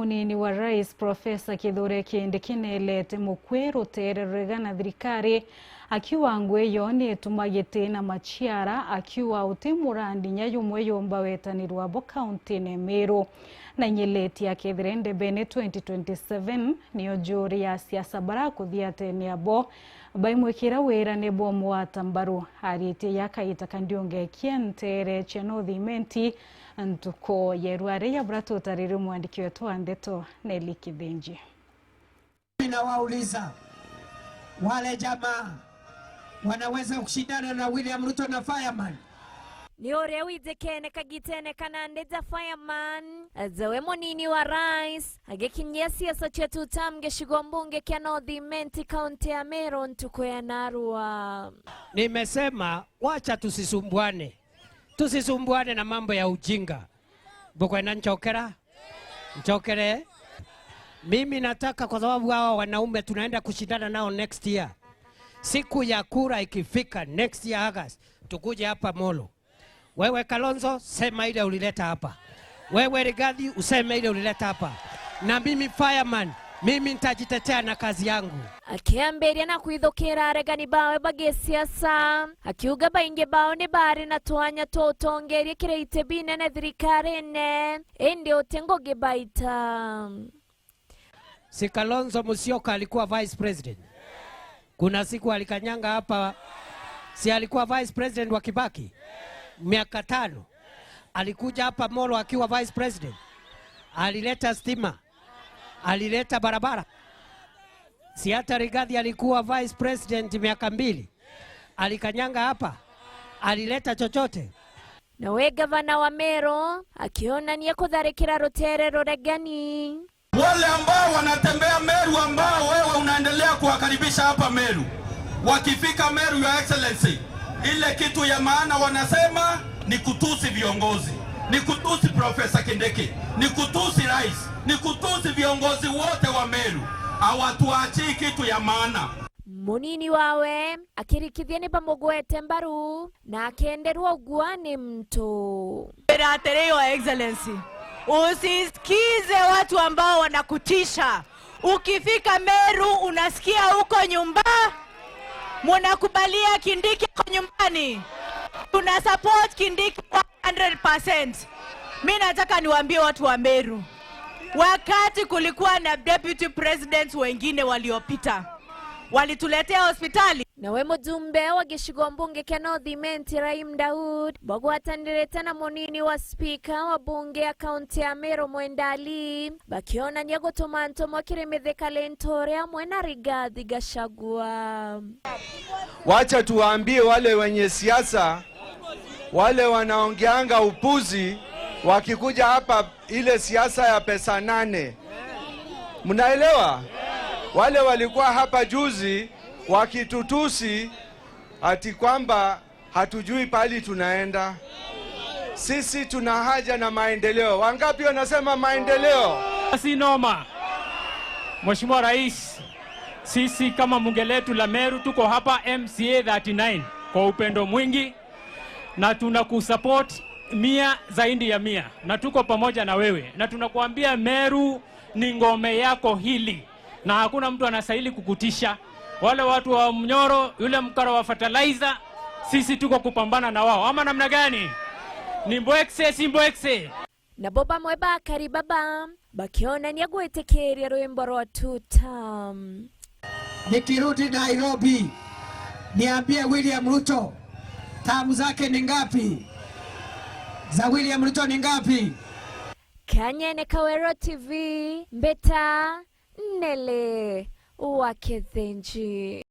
munini wa rais Profesa Kithure Kindiki nelete mukwero tererega thirikari akiwa ngweyo ni tumagite na machiara akiwa utimurandi nyayumwe yomba wetanirwa bo county ne Meru na nyeleti ya Kithure bene 2027 niyo juri ya siasa barako thiatene abo baimwekira wera ne bomu wa tambaru harite yakaita kandionge kientere cheno thimenti ntuko yerware ya brato tariri mwandiki wetu Andeto Nelly Kidhenji. Ninawauliza wale jamaa wanaweza kushindana na William Ruto na Fireman? Ni ore wizekene kagitene kanandeza Fireman azawe munini wa rais agekinyia siasa chetu tamge shigombunge kia North County ya Meru ntuko ya Narua. Nimesema wacha tusisumbuane na mambo ya ujinga. Bukwena nchokere. Mimi nataka kwa sababu hawa wanaume tunaenda kushindana nao next year. Siku ya kura ikifika next year August, tukuje hapa Molo. Wewe Kalonzo, sema ile ulileta hapa. Wewe Rigathi, useme ile ulileta hapa. Na mimi Fireman, mimi nitajitetea na kazi yangu. Akiamberia na kuidhokera regani bawe bage siasa akiuga bainge bawe ne bari na tuanya totongerie kireite bine na thirikari ne ende otengoge baita. Si Kalonzo Musyoka alikuwa vice president. Kuna siku alikanyanga hapa, si alikuwa vice president wa Kibaki miaka 5. Alikuja hapa Molo akiwa vice president, alileta stima, alileta barabara. Si hata Rigathi alikuwa vice president miaka 2, alikanyanga hapa, alileta chochote. Na we gavana wa Meru akiona ni kudharikira Ruterero regani. Wale ambao wanatembea Meru ambao wewe unaendelea kuwakaribisha hapa Meru, wakifika Meru, Your Excellency, ile kitu ya maana wanasema ni kutusi viongozi, ni kutusi Profesa Kindiki, ni kutusi rais, ni kutusi viongozi wote wa Meru. Hawatuachii kitu ya maana. Munini wawe akirikithia ni pamogwete mbaru na akenderwa uguane mto. Your Excellency, usisikize watu ambao wanakutisha. Ukifika Meru unasikia huko nyumba munakubalia Kindiki kwa nyumbani. Tuna support Kindiki 100%. Mimi nataka niwaambie watu wa Meru, wakati kulikuwa na deputy presidents wengine waliopita, walituletea hospitali. Na we mujumbe wa gishigombunge kia North Raim Daud bagwatandirete na munini wa speaker wa bunge ya county ya Meru Mwendali bakiona niego tomanto mwakiremetheka lentorea mwena Rigathi Gachagua. Wacha tuwaambie wale wenye siasa, wale wanaongeanga upuzi, wakikuja hapa ile siasa ya pesa 8. Mnaelewa? Wale walikuwa hapa juzi wakitutusi ati kwamba hatujui pali tunaenda. Sisi tuna haja na maendeleo. Wangapi wanasema maendeleo? Si noma. Mheshimiwa Rais, sisi kama bunge letu la Meru tuko hapa MCA 39 kwa upendo mwingi na tunakusupport 100 zaidi ya 100 na tuko pamoja na wewe na tunakuambia Meru ni ngome yako hili na hakuna mtu anastahili kukutisha. Wale watu wa Mnyoro, yule mkara wa fertilizer, sisi tuko kupambana na wao. Ama namna gani? Ni mbwekse si mbwekse. Na boba mweba karibaba bakiona ni agwetekeria rwimbo rwa tutam. Nikirudi Nairobi niambie William Ruto tamu zake ni ngapi? Za William Ruto ni ngapi? Kanyene Kawero TV Mbeta Nele wa Kidhenji.